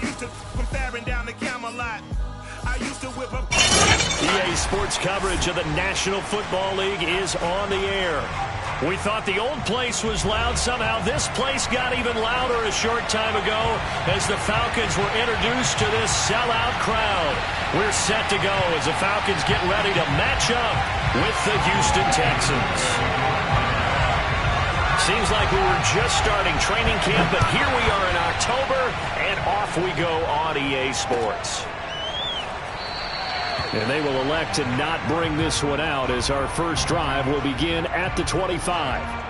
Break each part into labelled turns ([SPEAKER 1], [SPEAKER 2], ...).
[SPEAKER 1] used to from faring down the Camelot. I used to whip up.
[SPEAKER 2] EA Sports coverage of the National Football League is on the air. We thought the old place was loud. Somehow this place got even louder a short time ago as the Falcons were introduced to this sellout crowd. We're set to go as the Falcons get ready to match up with the Houston Texans. Seems like we were just starting training camp, but here we are in October, and off we go on EA Sports. And they will elect to not bring this one out as our first drive will begin at the 25.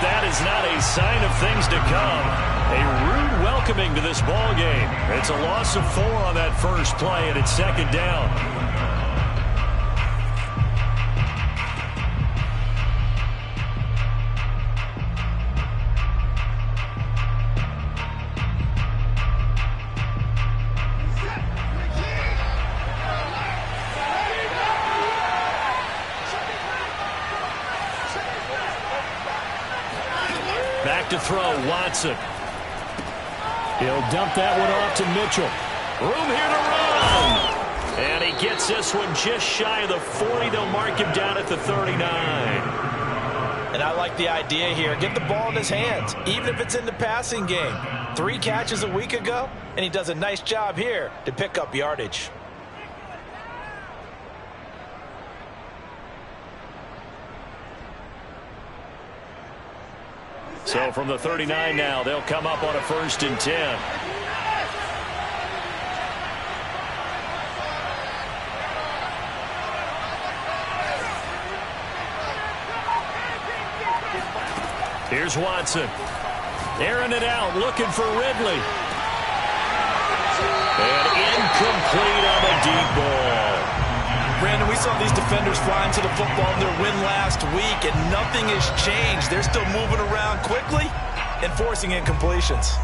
[SPEAKER 2] That is not a sign of things to come. A rude welcoming to this ball game. It's a loss of 4 on that first play, and it's second down. Back to throw, Watson. He'll dump that one off to Mitchell. Room here to run. And he gets this one just shy of the 40. They'll mark him down at the 39.
[SPEAKER 3] And I like the idea here. Get the ball in his hands, even if it's in the passing game. 3 catches a week ago, and he does a nice job here to pick up yardage.
[SPEAKER 2] So from the 39 now, they'll come up on a 1st and 10. Here's Watson. Airing it out, looking for Ridley. And incomplete on a deep ball.
[SPEAKER 3] Brandon, we saw these defenders fly into the football in their win last week, and nothing has changed. They're still moving around quickly and forcing incompletions.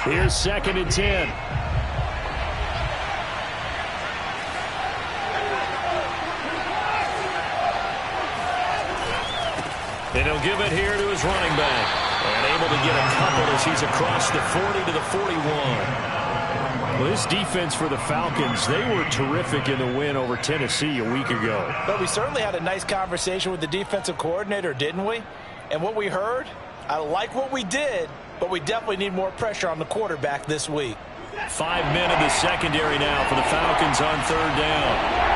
[SPEAKER 2] Here's 2nd and 10. And he'll give it here to his running back. And able to get a couple as he's across the 40 to the 41. Well, this defense for the Falcons, they were terrific in the win over Tennessee a week ago.
[SPEAKER 3] But we certainly had a nice conversation with the defensive coordinator, didn't we? And what we heard, I like what we did, but we definitely need more pressure on the quarterback this week.
[SPEAKER 2] 5 men in the secondary now for the Falcons on 3rd down.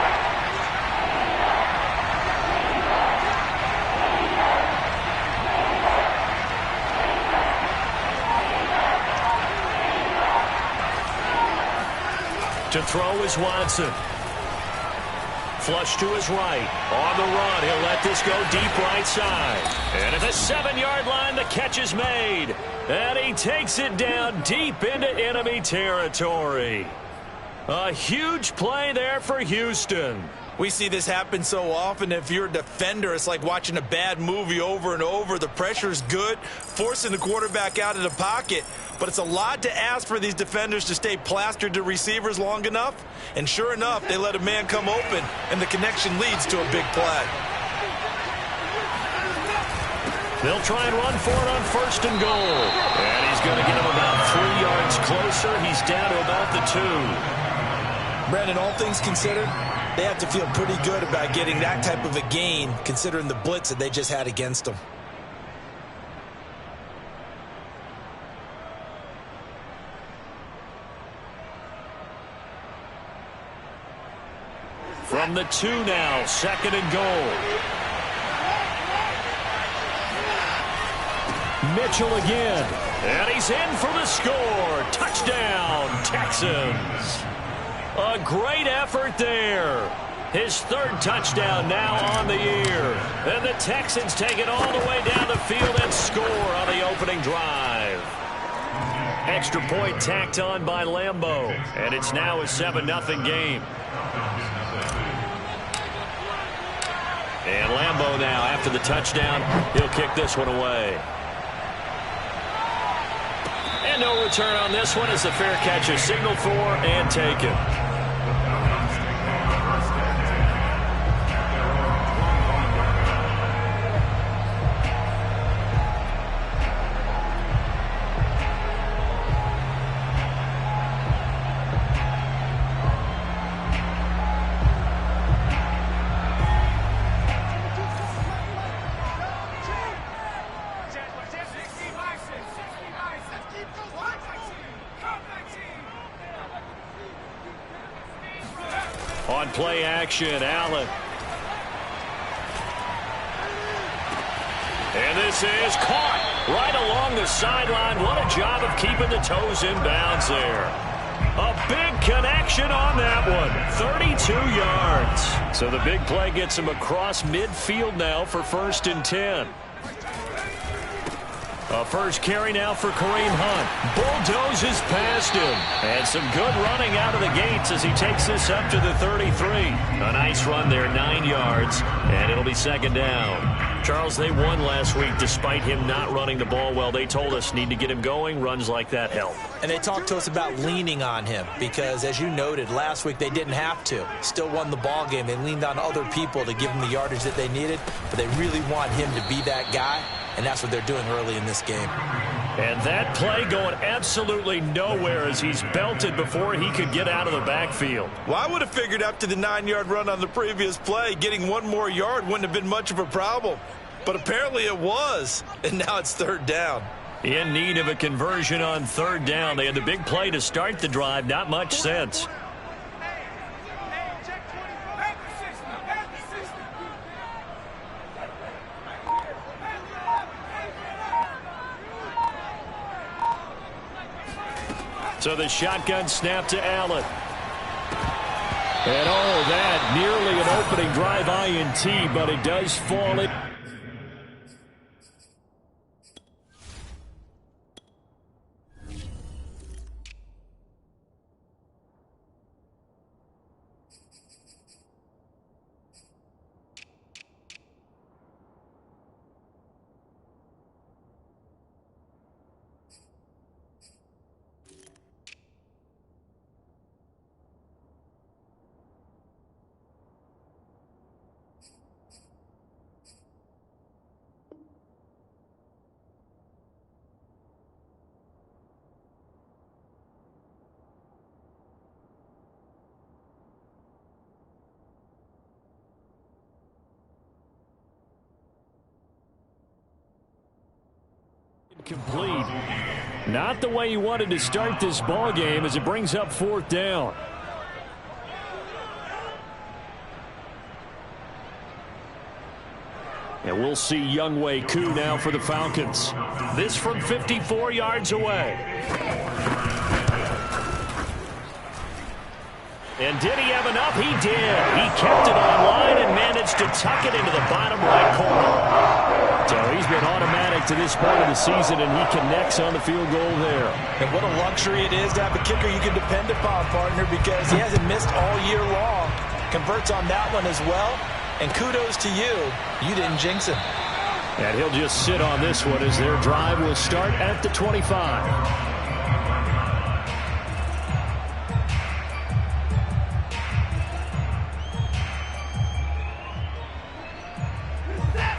[SPEAKER 2] To throw is Watson. Flush to his right. On the run, he'll let this go deep right side. And at the 7-yard line, the catch is made. And he takes it down deep into enemy territory. A huge play there for Houston.
[SPEAKER 3] We see this happen so often. If you're a defender, it's like watching a bad movie over and over. The pressure's good, forcing the quarterback out of the pocket. But it's a lot to ask for these defenders to stay plastered to receivers long enough. And sure enough, they let a man come open, and the connection leads to a big play.
[SPEAKER 2] They'll try and run for it on 1st and goal. And he's going to get him about 3 yards closer. He's down to about the 2.
[SPEAKER 3] Brandon, all things considered, they have to feel pretty good about getting that type of a gain, considering the blitz that they just had against them.
[SPEAKER 2] From the 2 now, 2nd and goal. Mitchell again. And he's in for the score. Touchdown, Texans. A great effort there. His third touchdown now on the year. And the Texans take it all the way down the field and score on the opening drive. Extra point tacked on by Lambeau. And it's now a 7-0 game. And Lambeau now, after the touchdown, he'll kick this one away. And no return on this one as the fair catch is signaled for and taken. On play action, Allen. And this is caught right along the sideline. What a job of keeping the toes in bounds there. A big connection on that one. 32 yards. So the big play gets him across midfield now for 1st and 10. A first carry now for Kareem Hunt. Bulldozes past him. And some good running out of the gates as he takes this up to the 33. A nice run there, 9 yards. And it'll be 2nd down. Charles, they won last week despite him not running the ball well. They told us need to get him going. Runs like that help.
[SPEAKER 3] And they talked to us about leaning on him because, as you noted, last week they didn't have to. Still won the ball game. They leaned on other people to give them the yardage that they needed. But they really want him to be that guy. And that's what they're doing early in this game.
[SPEAKER 2] And that play going absolutely nowhere as he's belted before he could get out of the backfield.
[SPEAKER 3] Well, I would have figured after the 9-yard run on the previous play, getting one more yard wouldn't have been much of a problem. But apparently it was. And now it's 3rd down.
[SPEAKER 2] In need of a conversion on 3rd down. They had the big play to start the drive. Not much sense. So the shotgun snap to Allen. And oh, that nearly an opening drive INT, but it does fall in. Complete. Not the way you wanted to start this ball game as it brings up 4th down. And we'll see Younghoe Koo now for the Falcons. This from 54 yards away. And did he have enough? He did. He kept it online and managed to tuck it into the bottom right corner. So he's been automatic to this point of the season, and he connects on the field goal there.
[SPEAKER 3] And what a luxury it is to have a kicker you can depend upon, partner, because he hasn't missed all year long. Converts on that one as well. And kudos to you. You didn't jinx him.
[SPEAKER 2] And he'll just sit on this one as their drive will start at the 25.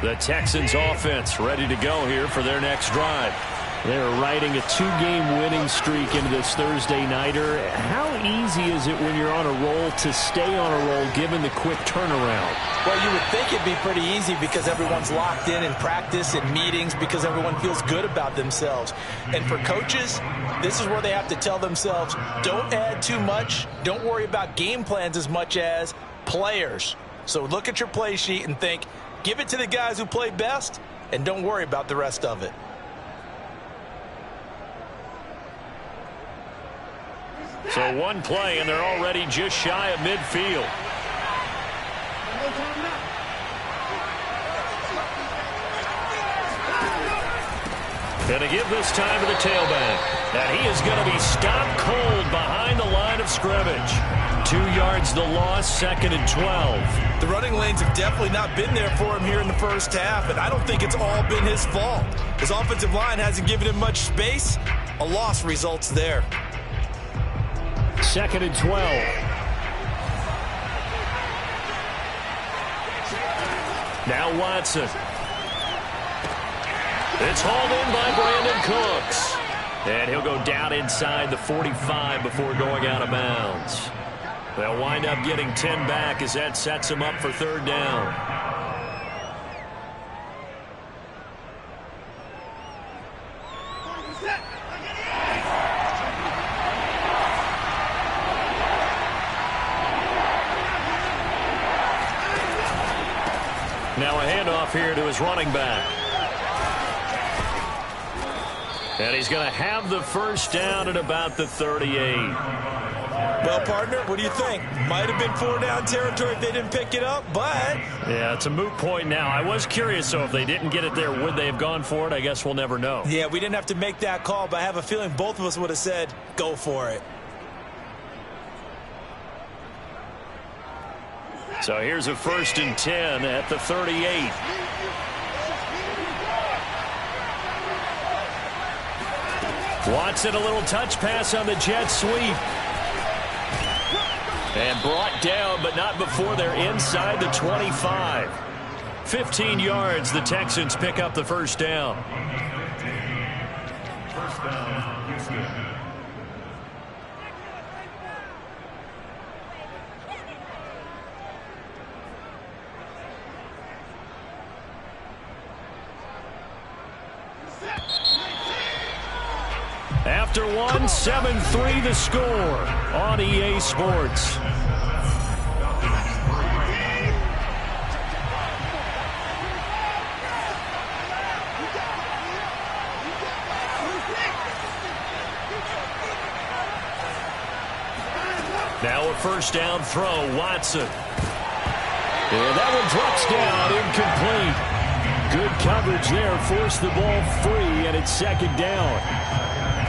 [SPEAKER 2] The Texans offense ready to go here for their next drive. They're riding a 2-game winning streak into this Thursday nighter. How easy is it when you're on a roll to stay on a roll given the quick turnaround?
[SPEAKER 3] Well, you would think it'd be pretty easy because everyone's locked in practice and meetings because everyone feels good about themselves. And for coaches, this is where they have to tell themselves, don't add too much. Don't worry about game plans as much as players. So look at your play sheet and think, give it to the guys who play best, and don't worry about the rest of it.
[SPEAKER 2] So one play, and they're already just shy of midfield. Going to give this time to the tailback. And he is going to be stopped cold behind the line of scrimmage. 2 yards the loss, 2nd and 12.
[SPEAKER 3] The running lanes have definitely not been there for him here in the first half, and I don't think it's all been his fault. His offensive line hasn't given him much space. A loss results there.
[SPEAKER 2] 2nd and 12. Now Watson. It's hauled in by Brandon Cooks. And he'll go down inside the 45 before going out of bounds. They'll wind up getting 10 back as that sets him up for 3rd down. Now a handoff here to his running back. And he's going to have the 1st down at about the 38.
[SPEAKER 3] Well, partner, what do you think? Might have been 4-down territory if they didn't pick it up, but...
[SPEAKER 2] Yeah, it's a moot point now. I was curious, so if they didn't get it there, would they have gone for it? I guess we'll never know.
[SPEAKER 3] Yeah, we didn't have to make that call, but I have a feeling both of us would have said, go for it.
[SPEAKER 2] So here's a 1st and 10 at the 38. Watson, a little touch pass on the jet sweep. And brought down, but not before they're inside the 25. 15 yards, the Texans pick up the 1st down.
[SPEAKER 1] First down, Houston.
[SPEAKER 2] After one, 7-3 the score on EA Sports. Now a 1st down throw, Watson. And that one drops down, incomplete. Good coverage there, forced the ball free, and it's 2nd down.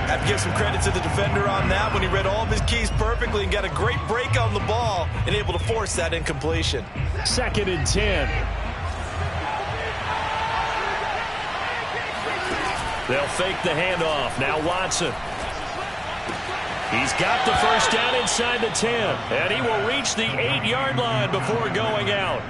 [SPEAKER 3] I have to give some credit to the defender on that when he read all of his keys perfectly and got a great break on the ball and able to force that incompletion.
[SPEAKER 2] 2nd and 10. They'll fake the handoff. Now Watson. He's got the 1st down inside the 10. And he will reach the 8-yard line before going out.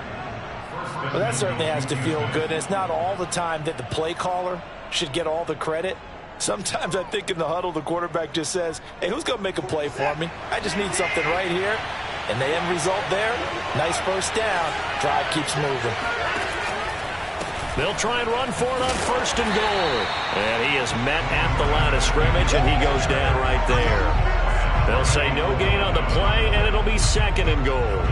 [SPEAKER 3] Well, that certainly has to feel good. And it's not all the time that the play caller should get all the credit. Sometimes I think in the huddle, the quarterback just says, hey, who's going to make a play for me? I just need something right here. And the end result there, nice 1st down. Drive keeps moving.
[SPEAKER 2] They'll try and run for it on 1st and goal. And he is met at the line of scrimmage, and he goes down right there. They'll say no gain on the play, and it'll be 2nd and goal.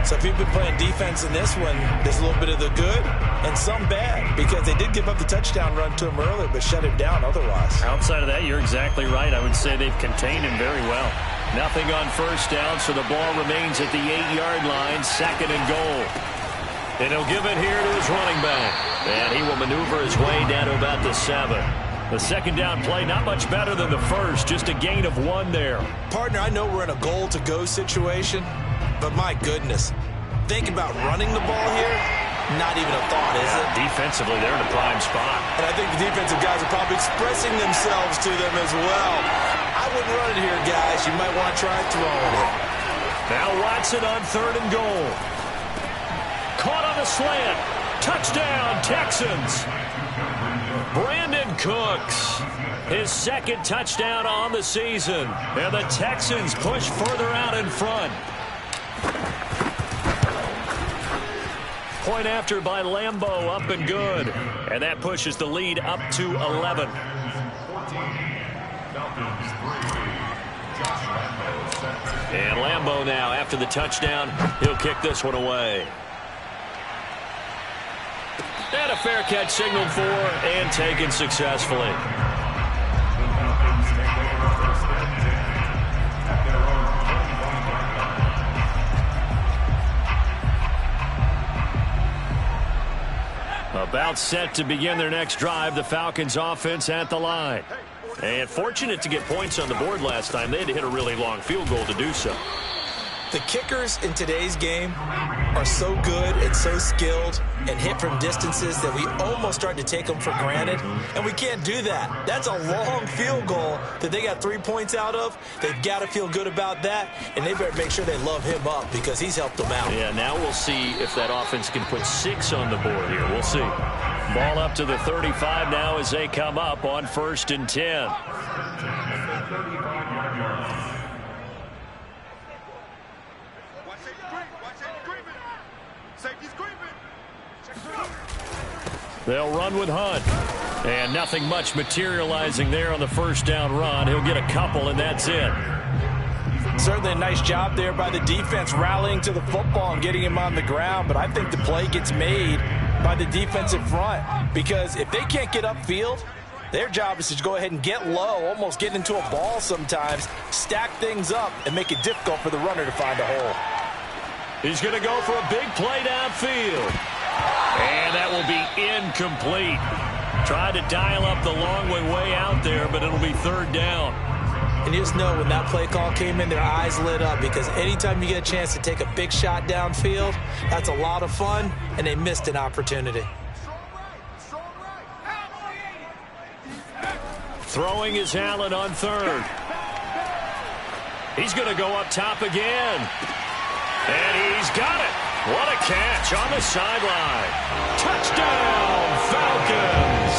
[SPEAKER 3] So if you've been playing defense in this one, there's a little bit of the good and some bad, because they did give up the touchdown run to him earlier, but shut him down otherwise.
[SPEAKER 2] Outside of that, you're exactly right. I would say they've contained him very well. Nothing on 1st down, so the ball remains at the 8-yard line, 2nd and goal. And he'll give it here to his running back. And he will maneuver his way down to about the 7. The 2nd down play, not much better than the 1st, just a gain of 1 there.
[SPEAKER 3] Partner, I know we're in a goal-to-go situation, but my goodness, think about running the ball here, not even a thought, is it?
[SPEAKER 2] Defensively, they're in a prime spot.
[SPEAKER 3] And I think the defensive guys are probably expressing themselves to them as well. I wouldn't run it here, guys. You might want to try throwing it.
[SPEAKER 2] Now Watson on 3rd and goal. Caught on the slant. Touchdown, Texans. Brandon Cooks, his 2nd touchdown on the season. And the Texans push further out in front. Point after by Lambeau, up and good. And that pushes the lead up to 11. And Lambeau now, after the touchdown, he'll kick this one away. And a fair catch signaled for and taken successfully. About set to begin their next drive, the Falcons offense at the line. And fortunate to get points on the board last time. They had to hit a really long field goal to do so.
[SPEAKER 3] The kickers in today's game are so good and so skilled and hit from distances that we almost start to take them for granted, and we can't do that. That's a long field goal that they got 3 points out of. They've got to feel good about that, and they better make sure they love him up because he's helped them out.
[SPEAKER 2] Yeah, now we'll see if that offense can put 6 on the board here. We'll see. Ball up to the 35 now as they come up on 1st and 10. They'll run with Hunt. And nothing much materializing there on the first down run. He'll get a couple, and that's it.
[SPEAKER 3] Certainly a nice job there by the defense rallying to the football and getting him on the ground. But I think the play gets made by the defensive front. Because if they can't get upfield, their job is to go ahead and get low, almost get into a ball sometimes, stack things up, and make it difficult for the runner to find a hole.
[SPEAKER 2] He's going to go for a big play downfield. And that will be incomplete. Tried to dial up the long way out there, but it'll be 3rd down.
[SPEAKER 3] And you just know when that play call came in, their eyes lit up because anytime you get a chance to take a big shot downfield, that's a lot of fun, and they missed an opportunity.
[SPEAKER 2] Throwing is Allen on 3rd. He's going to go up top again. And he's got it. What a catch on the sideline. Touchdown, Falcons.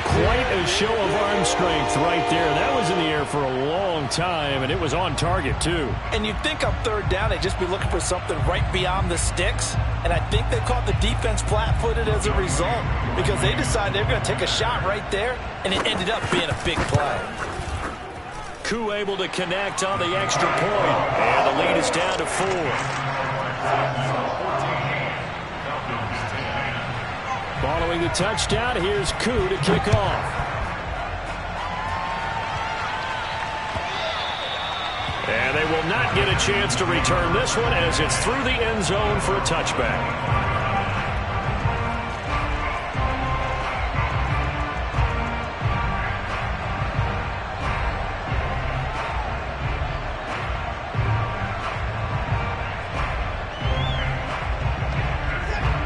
[SPEAKER 2] Quite a show of arm strength right there. That was in the air for a long time, and it was on target, too.
[SPEAKER 3] And you'd think on 3rd down, they'd just be looking for something right beyond the sticks. And I think they caught the defense flat-footed as a result because they decided they were going to take a shot right there, and it ended up being a big play.
[SPEAKER 2] Koo able to connect on the extra point, and the lead is down to 4. Following the touchdown, here's Koo to kick off. And they will not get a chance to return this one as it's through the end zone for a touchback.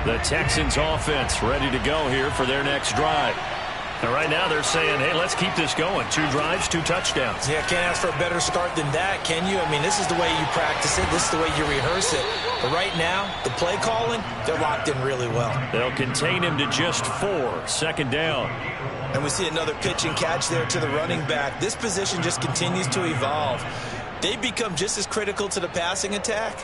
[SPEAKER 2] The Texans offense ready to go here for their next drive. And right now they're saying, hey, let's keep this going. 2 drives, 2 touchdowns.
[SPEAKER 3] Yeah, can't ask for a better start than that, can you? I mean, this is the way you practice it. This is the way you rehearse it. But right now, the play calling, they're locked in really well.
[SPEAKER 2] They'll contain him to just 4. 2nd down.
[SPEAKER 3] And we see another pitch and catch there to the running back. This position just continues to evolve. They become just as critical to the passing attack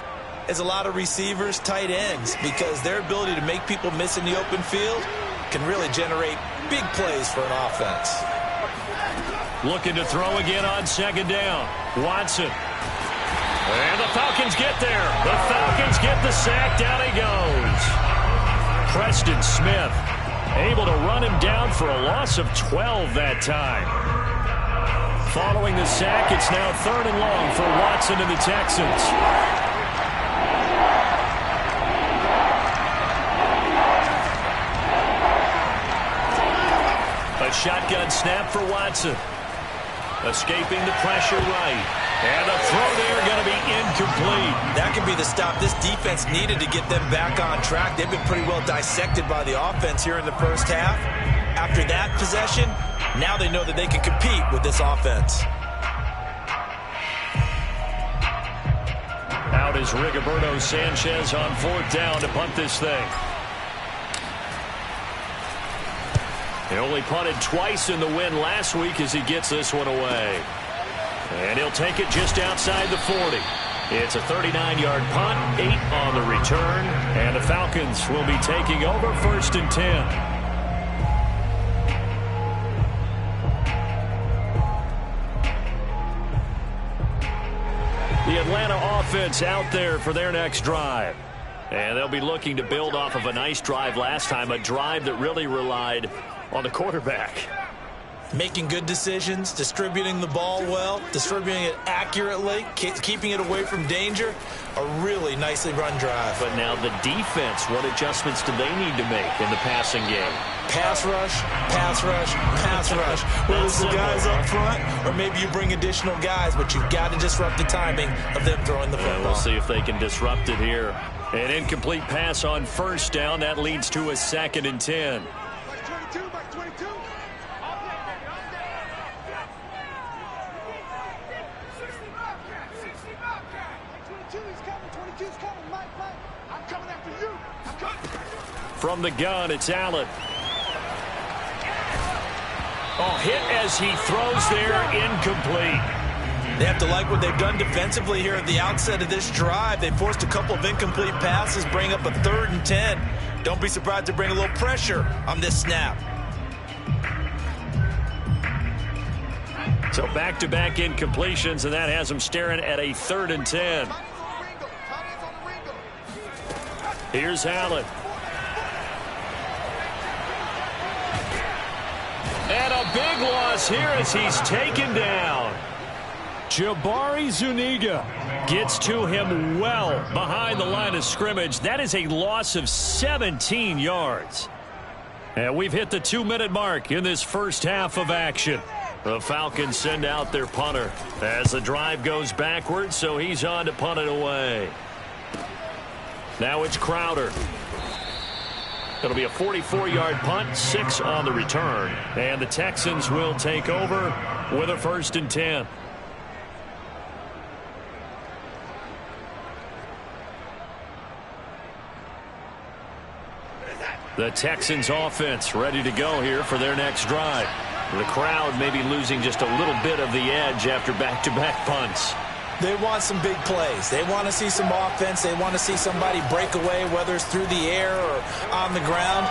[SPEAKER 3] as a lot of receivers, tight ends, because their ability to make people miss in the open field can really generate big plays for an offense.
[SPEAKER 2] Looking to throw again on 2nd down. Watson. And the Falcons get there. The Falcons get the sack. Down he goes. Preston Smith able to run him down for a loss of 12 that time. Following the sack, it's now 3rd and long for Watson and the Texans. A shotgun snap for Watson. Escaping the pressure right. And the throw there going to be incomplete.
[SPEAKER 3] That could be the stop this defense needed to get them back on track. They've been pretty well dissected by the offense here in the first half. After that possession, now they know that they can compete with this offense.
[SPEAKER 2] Out is Rigoberto Sanchez on 4th down to punt this thing. He only punted twice in the win last week as he gets this one away. And he'll take it just outside the 40. It's a 39-yard punt, 8 on the return, and the Falcons will be taking over 1st and 10. The Atlanta offense out there for their next drive. And they'll be looking to build off of a nice drive last time, a drive that really relied on the quarterback.
[SPEAKER 3] Making good decisions, distributing the ball well, distributing it accurately, keeping it away from danger. A really nicely run drive.
[SPEAKER 2] But now the defense, what adjustments do they need to make in the passing game?
[SPEAKER 3] Pass rush, pass rush, pass rush. Whether it's the guys up front or maybe you bring additional guys, but you've got to disrupt the timing of them throwing the football.
[SPEAKER 2] And we'll see if they can disrupt it here. An incomplete pass on first down. That leads to a 2nd and 10. From the gun, it's Allen. Oh, hit as he throws there, incomplete.
[SPEAKER 3] They have to like what they've done defensively here at the outset of this drive. They forced a couple of incomplete passes, bring up a 3rd and 10. Don't be surprised to bring a little pressure on this snap.
[SPEAKER 2] So back-to-back incompletions, and that has them staring at a 3rd and 10. Here's Allen. And a big loss here as he's taken down. Jabari Zuniga gets to him well behind the line of scrimmage. That is a loss of 17 yards. And we've hit the 2-minute mark in this first half of action. The Falcons send out their punter as the drive goes backwards, so he's on to punt it away. Now it's Crowder. It'll be a 44-yard punt, 6 on the return. And the Texans will take over with a 1st and 10. The Texans offense ready to go here for their next drive. The crowd may be losing just a little bit of the edge after back-to-back punts.
[SPEAKER 3] They want some big plays. They want to see some offense. They want to see somebody break away, whether it's through the air or on the ground.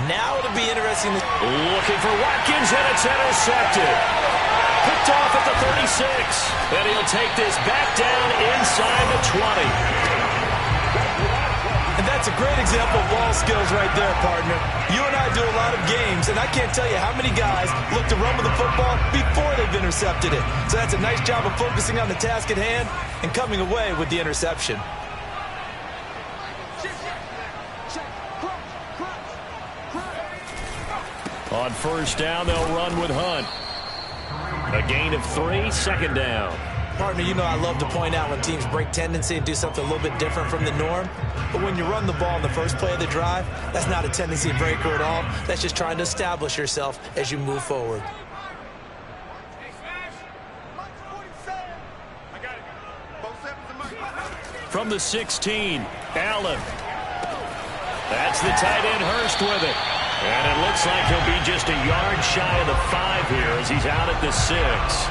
[SPEAKER 3] Now it'll be interesting.
[SPEAKER 2] Looking for Watkins, and it's intercepted. Picked off at the 36. And he'll take this back down inside the 20.
[SPEAKER 3] And that's a great example of ball skills right there, partner. You and I do a lot of games, and I can't tell you how many guys look to run with the football before they've intercepted it. So that's a nice job of focusing on the task at hand and coming away with the interception.
[SPEAKER 2] On first down, they'll run with Hunt. A gain of 3, 2nd down.
[SPEAKER 3] Partner, you know I love to point out when teams break tendency and do something a little bit different from the norm. But when you run the ball in the first play of the drive, that's not a tendency breaker at all. That's just trying to establish yourself as you move forward.
[SPEAKER 2] From the 16, Allen. That's the tight end, Hurst, with it. And it looks like he'll be just a yard shy of the 5 here as he's out at the 6.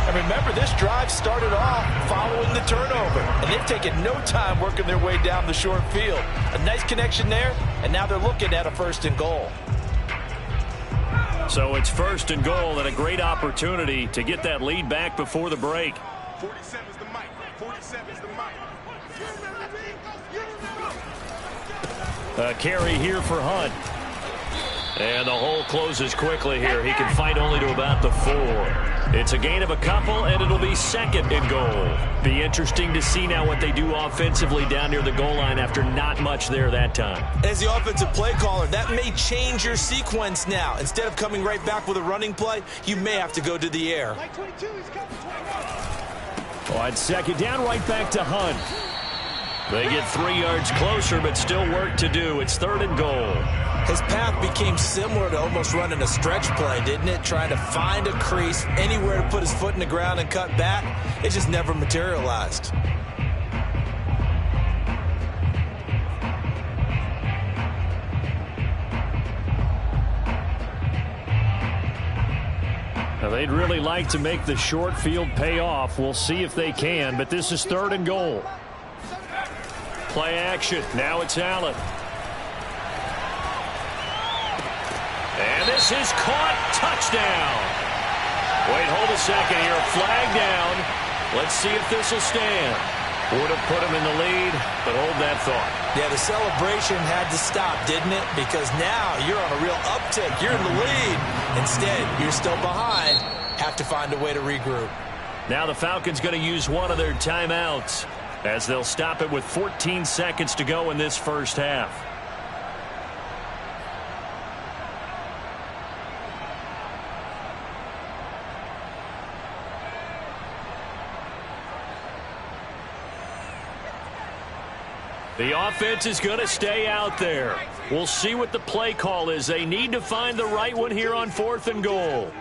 [SPEAKER 3] And remember, this drive started off following the turnover. And they've taken no time working their way down the short field. A nice connection there, and now they're looking at a 1st and goal.
[SPEAKER 2] So it's 1st and goal and a great opportunity to get that lead back before the break.
[SPEAKER 1] 47 is the mic. 47 is the mic.
[SPEAKER 2] A carry here for Hunt. And the hole closes quickly here. He can fight only to about the 4. It's a gain of a couple, and it'll be 2nd and goal. Be interesting to see now what they do offensively down near the goal line after not much there that time. As
[SPEAKER 3] the offensive play caller, that may change your sequence now. Instead of coming right back with a running play, you may have to go to the air.
[SPEAKER 2] On 2nd down, right back to Hunt. They get 3 yards closer, but still work to do. It's 3rd and goal.
[SPEAKER 3] His path became similar to almost running a stretch play, didn't it? Trying to find a crease, anywhere to put his foot in the ground and cut back. It just never materialized.
[SPEAKER 2] Now, they'd really like to make the short field pay off. We'll see if they can, but this is 3rd and goal. Play action. Now it's Allen. And this is caught. Touchdown. Wait, hold a second here. Flag down. Let's see if this will stand. Would have put him in the lead, but hold that thought.
[SPEAKER 3] Yeah, the celebration had to stop, didn't it? Because now you're on a real uptick. You're in the lead. Instead, you're still behind. Have to find a way to regroup.
[SPEAKER 2] Now the Falcons going to use one of their timeouts as they'll stop it with 14 seconds to go in this first half. The offense is going to stay out there. We'll see what the play call is. They need to find the right one here on 4th and goal.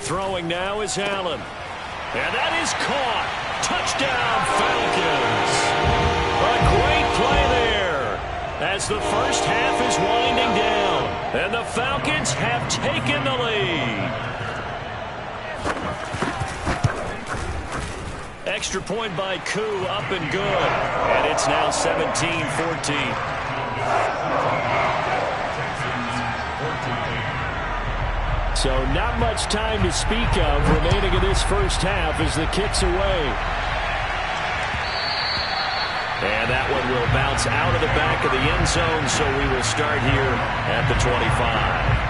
[SPEAKER 2] Throwing now is Allen. And that is caught. Touchdown, Falcons. A great play there as the first half is winding down. And the Falcons have taken the lead. Extra point by Koo, up and good. And it's now 17-14. So not much time to speak of remaining in this first half as the kick's away. And that one will bounce out of the back of the end zone, so we will start here at the 25.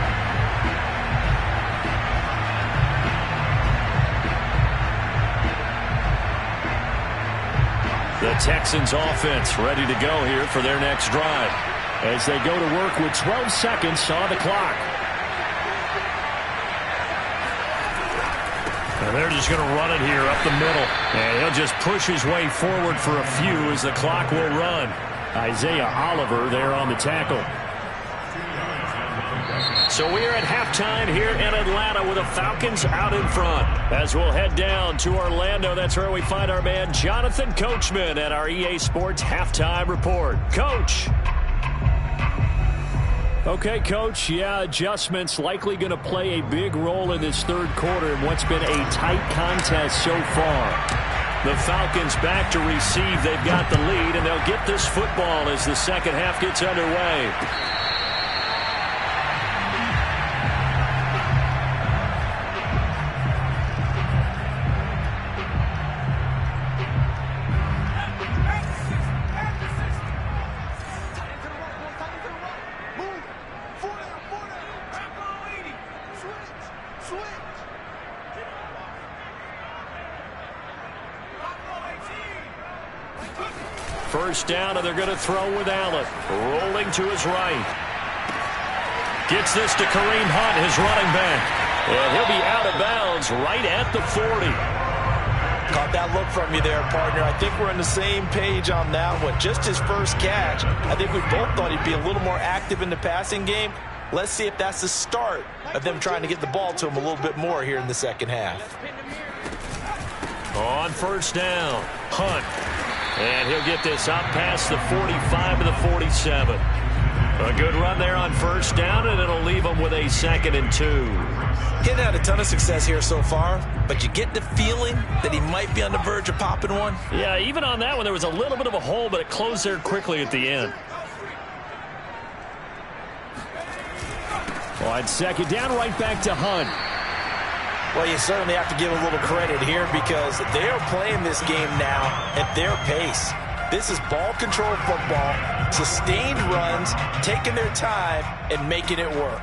[SPEAKER 2] The Texans offense ready to go here for their next drive as they go to work with 12 seconds on the clock. And they're just going to run it here up the middle. And he'll just push his way forward for a few as the clock will run. Isaiah Oliver there on the tackle. So we're at halftime here in Atlanta with the Falcons out in front. As we'll head down to Orlando, that's where we find our man Jonathan Coachman at our EA Sports Halftime Report. Coach. Okay, Coach, yeah, adjustments likely going to play a big role in this third quarter in what's been a tight contest so far. The Falcons back to receive. They've got the lead, and they'll get this football as the second half gets underway. First down, and they're going to throw with Allen. Rolling to his right. Gets this to Kareem Hunt, his running back. And he'll be out of bounds right at the 40.
[SPEAKER 3] Caught that look from you there, partner. I think we're on the same page on that one. Just his first catch. I think we both thought he'd be a little more active in the passing game. Let's see if that's the start of them trying to get the ball to him a little bit more here in the second half.
[SPEAKER 2] On first down, Hunt. And he'll get this out past the 45 to the 47. A good run there on first down, and it'll leave them with a 2nd and 2.
[SPEAKER 3] Getting had a ton of success here so far, but you get the feeling that he might be on the verge of popping one.
[SPEAKER 2] Yeah, even on that one, there was a little bit of a hole, but it closed there quickly at the end. On second down, right back to Hunt.
[SPEAKER 3] Well, you certainly have to give a little credit here because they are playing this game now at their pace. This is ball control football, sustained runs, taking their time, and making it work.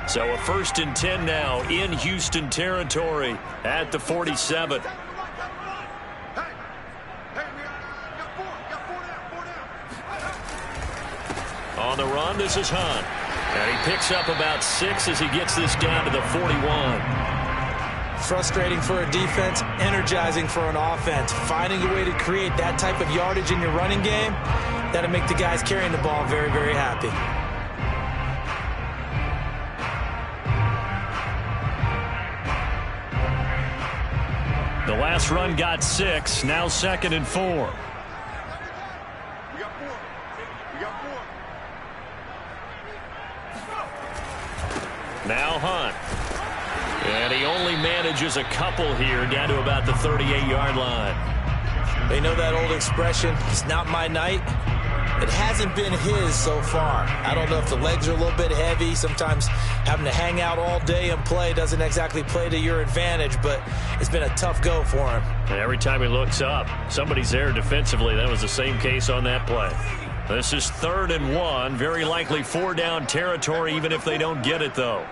[SPEAKER 2] So a 1st and 10 now in Houston territory at the 47. On the run, this is Hunt. And he picks up about 6 as he gets this down to the 41.
[SPEAKER 3] Frustrating for a defense, energizing for an offense. Finding a way to create that type of yardage in your running game, that'll make the guys carrying the ball very, very happy.
[SPEAKER 2] The last run got 6, now 2nd and 4. Now Hunt. And he only manages a couple here down to about the 38-yard line.
[SPEAKER 3] They know that old expression, it's not my night. It hasn't been his so far. I don't know if the legs are a little bit heavy. Sometimes having to hang out all day and play doesn't exactly play to your advantage, but it's been a tough go for him.
[SPEAKER 2] And every time he looks up, somebody's there defensively. That was the same case on that play. This is 3rd and 1. Very likely 4-down territory, even if they don't get it, though.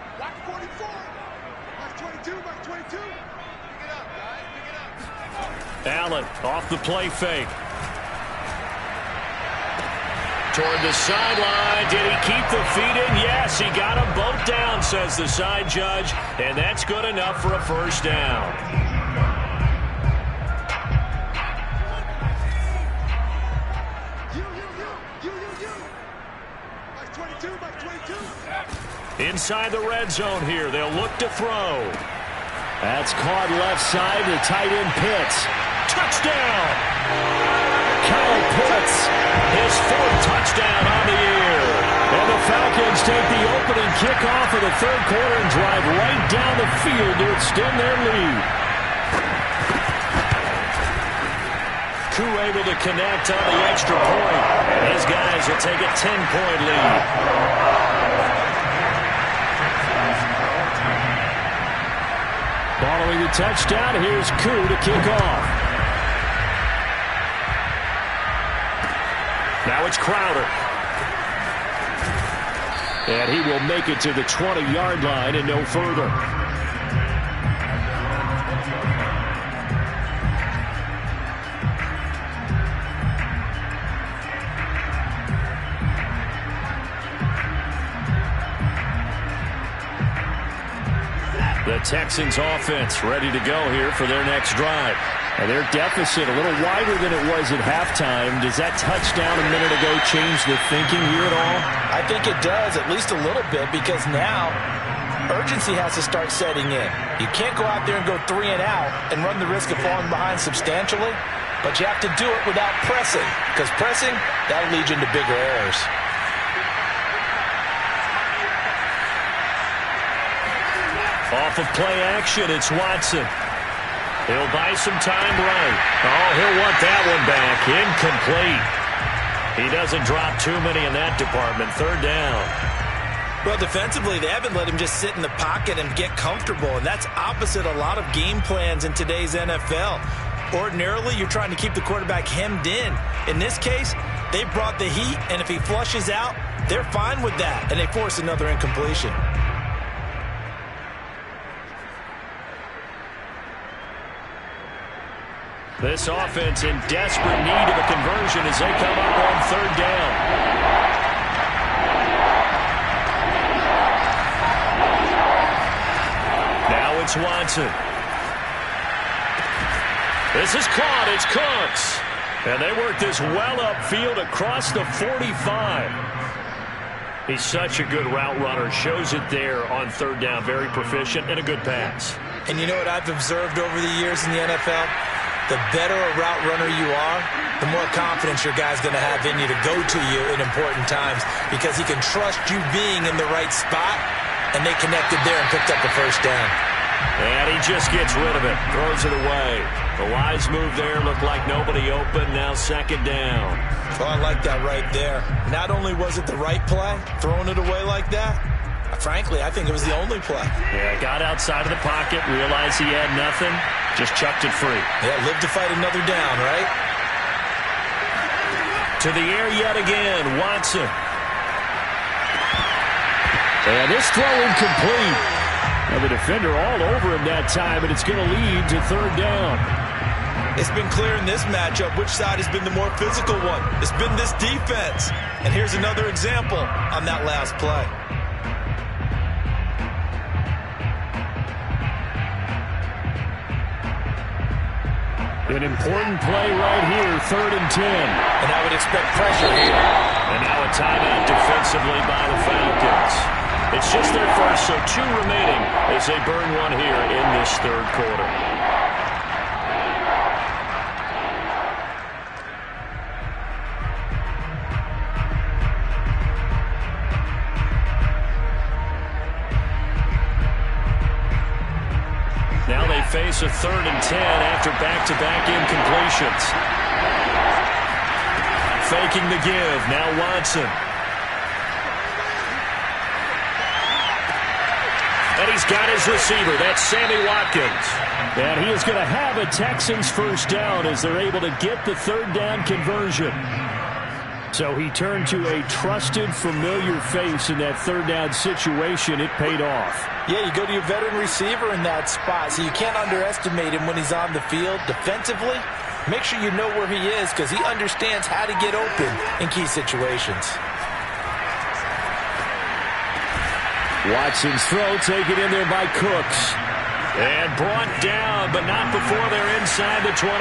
[SPEAKER 2] Allen off the play fake. Toward the sideline. Did he keep the feet in? Yes, he got them both down, says the side judge. And that's good enough for a first down. Inside the red zone here. They'll look to throw. That's caught left side to tight end Pitts. Touchdown! Kyle Pitts, his 4th touchdown on the year. And the Falcons take the opening kickoff of the 3rd quarter and drive right down the field to extend their lead. Koo able to connect on the extra point. His guys will take a 10-point lead. Following the touchdown, here's Koo to kick off. Now it's Crowder. And he will make it to the 20-yard line and no further. The Texans offense ready to go here for their next drive. And their deficit a little wider than it was at halftime. Does that touchdown a minute ago change the thinking here at all?
[SPEAKER 3] I think it does, at least a little bit, because now urgency has to start setting in. You can't go out there and go 3 and out and run the risk of falling behind substantially, but you have to do it without pressing, because pressing, that'll lead you into bigger errors.
[SPEAKER 2] Off of play action, it's Watson. He'll buy some time right. Oh, he'll want that one back. Incomplete. He doesn't drop too many in that department. 3rd down.
[SPEAKER 3] Well, defensively, they haven't let him just sit in the pocket and get comfortable, and that's opposite a lot of game plans in today's NFL. Ordinarily, you're trying to keep the quarterback hemmed in. In this case, they brought the heat, and if he flushes out, they're fine with that, and they force another incompletion.
[SPEAKER 2] This offense in desperate need of a conversion as they come up on 3rd down. Now it's Watson. This is caught. It's Cooks. And they work this well upfield across the 45. He's such a good route runner. Shows it there on 3rd down. Very proficient and a good pass.
[SPEAKER 3] And you know what I've observed over the years in the NFL? The better a route runner you are, the more confidence your guy's going to have in you to go to you in important times, because he can trust you being in the right spot, and they connected there and picked up the first down.
[SPEAKER 2] And he just gets rid of it, throws it away. The wise move there, looked like nobody open, now 2nd down.
[SPEAKER 3] Oh, I like that right there. Not only was it the right play, throwing it away like that, frankly, I think it was the only play.
[SPEAKER 2] Yeah, got outside of the pocket, realized he had nothing, just chucked it free.
[SPEAKER 3] Yeah, live to fight another down, right?
[SPEAKER 2] To the air yet again, Watson. And this throw incomplete. Now the defender all over him that time, and it's going to lead to 3rd down.
[SPEAKER 3] It's been clear in this matchup which side has been the more physical one. It's been this defense. And here's another example on that last play.
[SPEAKER 2] An important play right here, 3rd and 10.
[SPEAKER 3] And I would expect pressure here.
[SPEAKER 2] And now a timeout defensively by the Falcons. It's just their first, so 2 remaining as they burn one here in this 3rd quarter. Now they face a 3rd and 10 after back-to-back incompletions. faking the give. Now Watson. And he's got his receiver. That's Sammy Watkins. And he is going to have a Texans first down as they're able to get the third down conversion. So he turned to a trusted, familiar face in that third down situation. It paid off.
[SPEAKER 3] Yeah, you go to your veteran receiver in that spot, so you can't underestimate him when he's on the field. Defensively, make sure you know where he is because he understands how to get open in key situations.
[SPEAKER 2] Watson's throw taken in there by Cooks. And brought down, but not before they're inside the 25.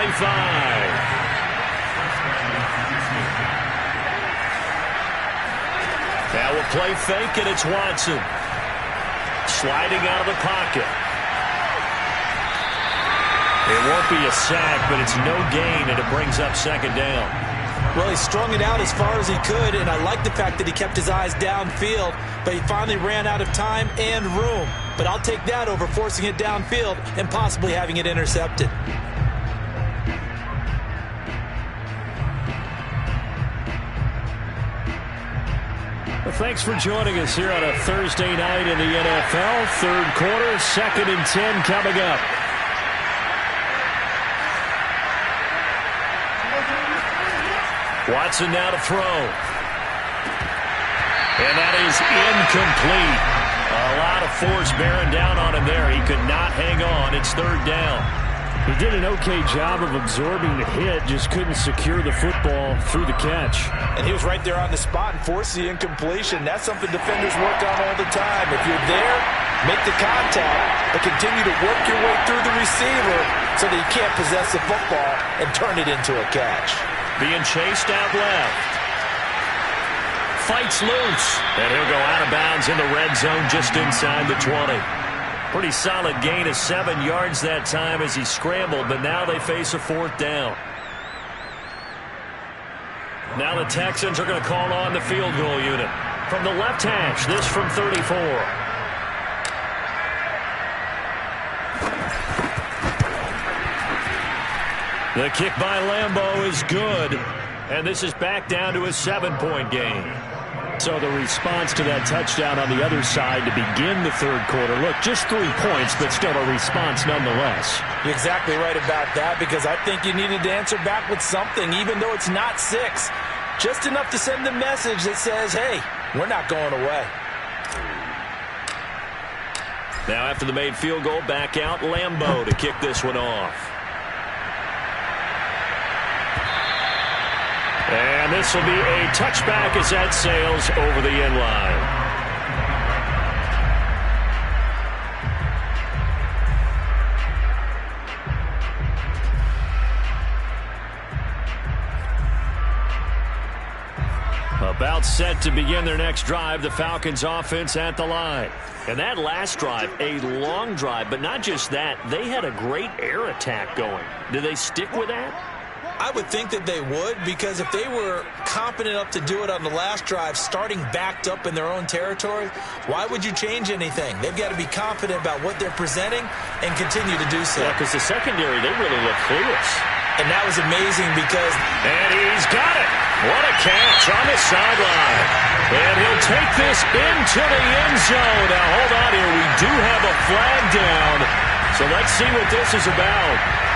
[SPEAKER 2] Now a play fake, and it's Watson. Sliding out of the pocket. It won't be a sack, but it's no gain, and it brings up second down.
[SPEAKER 3] Well, he strung it out as far as he could, and I like the fact that he kept his eyes downfield, but he finally ran out of time and room. But I'll take that over forcing it downfield and possibly having it intercepted.
[SPEAKER 2] Well, thanks for joining us here on a Thursday night in the NFL. Third quarter, 2nd and 10 coming up. Watson now to throw. And that is incomplete. A lot of force bearing down on him there. He could not hang on. It's third down. He did an okay job of absorbing the hit, just couldn't secure the football through the catch.
[SPEAKER 3] And he was right there on the spot and forced the incompletion. That's something defenders work on all the time. If you're there, make the contact, but continue to work your way through the receiver so that you can't possess the football and turn it into a catch.
[SPEAKER 2] Being chased out left. Fights loose. And he'll go out of bounds in the red zone just inside the 20. Pretty solid gain of 7 yards that time as he scrambled, but now they face a fourth down. Now the Texans are going to call on the field goal unit. From the left hash, this from 34. The kick by Lambeau is good, and this is back down to a 7-point game. So the response to that touchdown on the other side to begin the third quarter. Look, just 3 points, but still a response nonetheless.
[SPEAKER 3] You're exactly right about that because I think you needed to answer back with something, even though it's not 6. Just enough to send a message that says, hey, we're not going away.
[SPEAKER 2] Now after the made field goal, back out Lambeau to kick this one off. And this will be a touchback as that sails over the end line. About set to begin their next drive, the Falcons offense at the line. And that last drive, a long drive, but not just that, they had a great air attack going. Do they stick with that?
[SPEAKER 3] I would think that they would, because if they were competent enough to do it on the last drive, starting backed up in their own territory, why would you change anything? They've got to be confident about what they're presenting and continue to do so.
[SPEAKER 2] Yeah, because the secondary, they really look clueless.
[SPEAKER 3] And that was amazing because...
[SPEAKER 2] And he's got it. What a catch on the sideline. And he'll take this into the end zone. Now, hold on here. We do have a flag down. So let's see what this is about.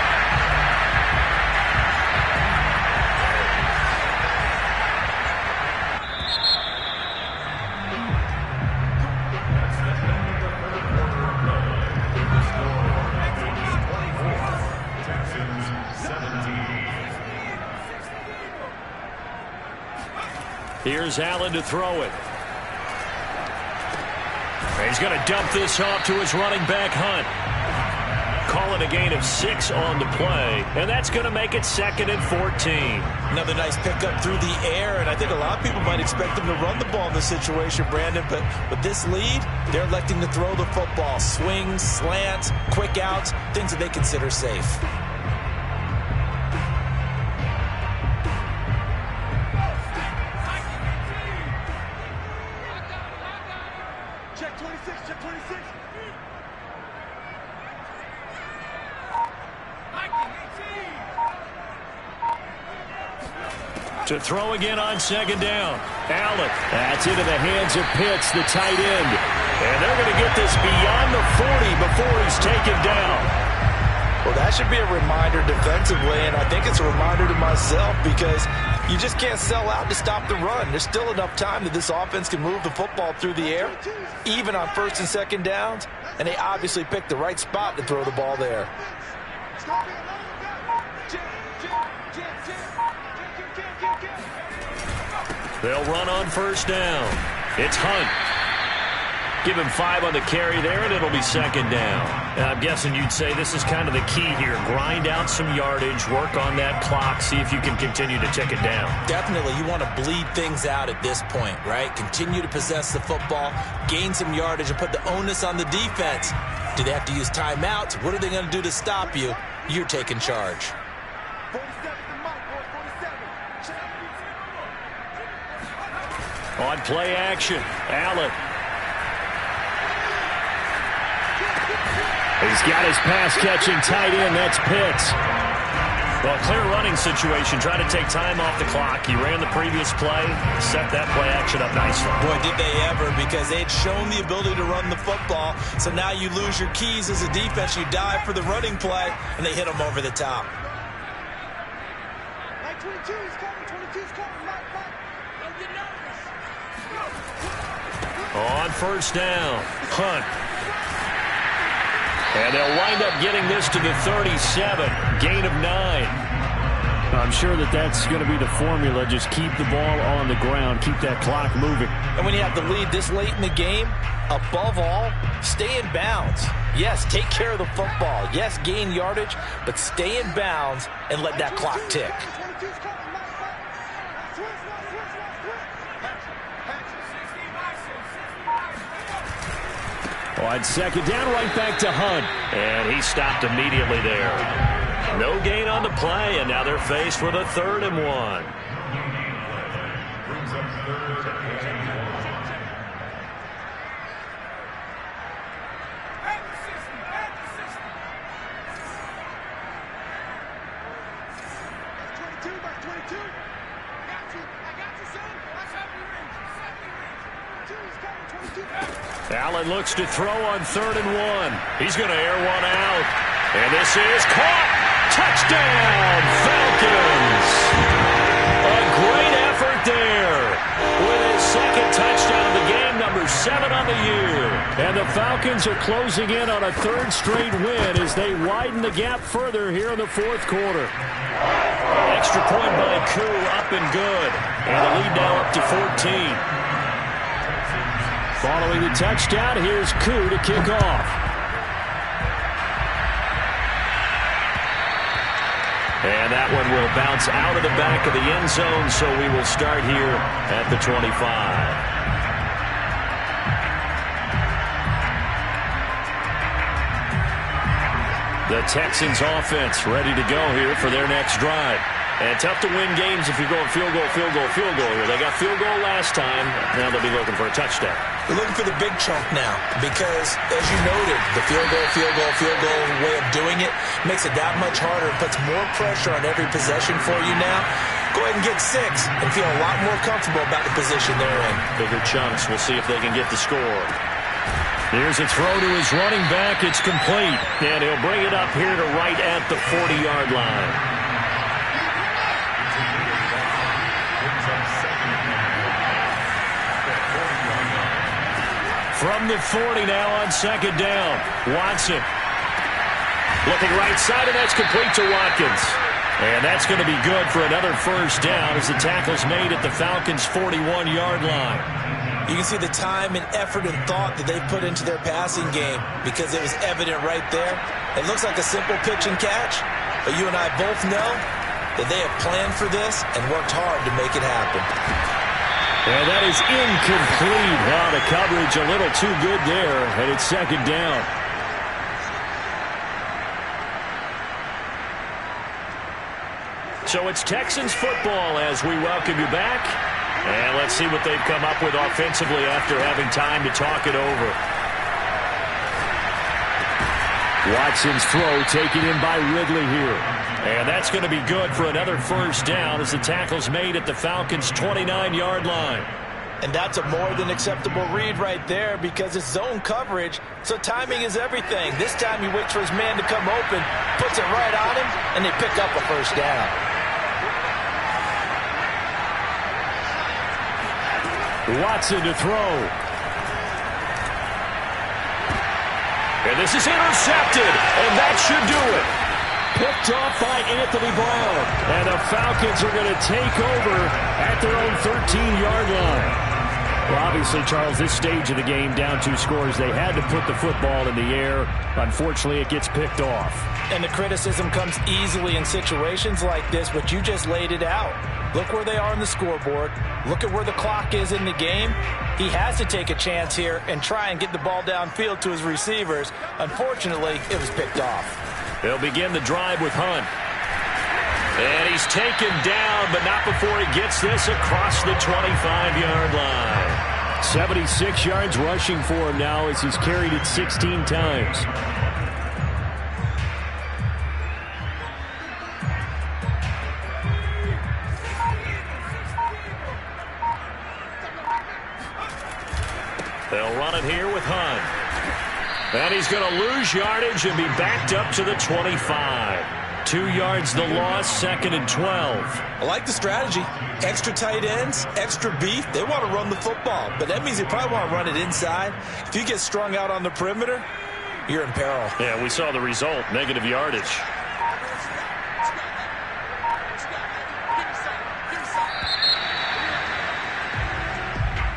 [SPEAKER 2] Here's Allen to throw it. He's going to dump this off to his running back, Hunt. Calling a gain of 6 on the play, and that's going to make it 2nd and 14.
[SPEAKER 3] Another nice pickup through the air, and I think a lot of people might expect them to run the ball in this situation, Brandon, but with this lead, they're electing to throw the football. Swings, slants, quick outs, things that they consider safe.
[SPEAKER 2] To throw again on second down. Allen. That's into the hands of Pitts, the tight end. And they're going to get this beyond the 40 before he's taken down.
[SPEAKER 3] Well, that should be a reminder defensively, and I think it's a reminder to myself because you just can't sell out to stop the run. There's still enough time that this offense can move the football through the air, even on first and second downs, and they obviously picked the right spot to throw the ball there.
[SPEAKER 2] They'll run on first down. It's Hunt. Give him 5 on the carry there, and it'll be second down. And I'm guessing you'd say this is kind of the key here. Grind out some yardage, work on that clock, see if you can continue to tick it down.
[SPEAKER 3] Definitely, you want to bleed things out at this point, right? Continue to possess the football, gain some yardage, and put the onus on the defense. Do they have to use timeouts? What are they going to do to stop you? You're taking charge.
[SPEAKER 2] On play action, Allen. He's got his pass-catching tight end. That's Pitts. Well, clear running situation. Trying to take time off the clock. He ran the previous play, set that play action up nicely.
[SPEAKER 3] Boy, did they ever, because they'd shown the ability to run the football. So now you lose your keys as a defense. You dive for the running play, and they hit him over the top.
[SPEAKER 2] On first down, Hunt. And they'll wind up getting this to the 37, gain of 9. I'm sure that's going to be the formula. Just keep the ball on the ground, keep that clock moving.
[SPEAKER 3] And when you have the lead this late in the game, above all, stay in bounds. Yes, take care of the football. Yes, gain yardage, but stay in bounds and let that clock tick.
[SPEAKER 2] On second down, right back to Hunt. And he stopped immediately there. No gain on the play, and now they're faced with a 3rd and 1. Allen looks to throw on 3rd and 1. He's going to air one out. And this is caught. Touchdown, Falcons. A great effort there. With his 2nd touchdown of the game, number 7 on the year. And the Falcons are closing in on a 3rd straight win as they widen the gap further here in the 4th quarter. Extra point by Koo, up and good. And the lead now up to 14. Following the touchdown, here's Koo to kick off. And that one will bounce out of the back of the end zone, so we will start here at the 25. The Texans offense ready to go here for their next drive. And tough to win games if you're going field goal, field goal, field goal here. They got field goal last time. Now they'll be looking for a touchdown.
[SPEAKER 3] They're looking for the big chunk now because, as you noted, the field goal way of doing it makes it that much harder and puts more pressure on every possession for you now. Go ahead and get 6 and feel a lot more comfortable about the position they're in.
[SPEAKER 2] Bigger chunks. We'll see if they can get the score. Here's a throw to his running back. It's complete. And he'll bring it up here to right at the 40-yard line. From the 40 now on second down. Watson looking right side, and that's complete to Watkins. And that's going to be good for another first down as the tackle's made at the Falcons' 41-yard line.
[SPEAKER 3] You can see the time and effort and thought that they put into their passing game because it was evident right there. It looks like a simple pitch and catch, but you and I both know that they have planned for this and worked hard to make it happen.
[SPEAKER 2] And that is incomplete. Wow, the coverage a little too good there, and it's second down. So it's Texans football as we welcome you back. And let's see what they've come up with offensively after having time to talk it over. Watson's throw taken in by Ridley here. And that's going to be good for another first down as the tackle's made at the Falcons' 29-yard line.
[SPEAKER 3] And that's a more than acceptable read right there because it's zone coverage, so timing is everything. This time he waits for his man to come open, puts it right on him, and they pick up a first down.
[SPEAKER 2] Watson to throw. And this is intercepted, and that should do it. Picked off by Anthony Brown. And the Falcons are going to take over at their own 13-yard line. Well, obviously, Charles, this stage of the game, down 2 scores, they had to put the football in the air. Unfortunately, it gets picked off.
[SPEAKER 3] And the criticism comes easily in situations like this, but you just laid it out. Look where they are on the scoreboard. Look at where the clock is in the game. He has to take a chance here and try and get the ball downfield to his receivers. Unfortunately, it was picked off.
[SPEAKER 2] They'll begin the drive with Hunt. And he's taken down, but not before he gets this across the 25-yard line. 76 yards rushing for him now as he's carried it 16 times. They'll run it here with Hunt. And he's going to lose yardage and be backed up to the 25. 2 yards the loss, 2nd and 12.
[SPEAKER 3] I like the strategy. Extra tight ends, extra beef. They want to run the football, but that means they probably want to run it inside. If you get strung out on the perimeter, you're in peril.
[SPEAKER 2] Yeah, we saw the result, negative yardage.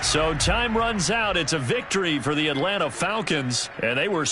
[SPEAKER 2] So time runs out. It's a victory for the Atlanta Falcons, and they were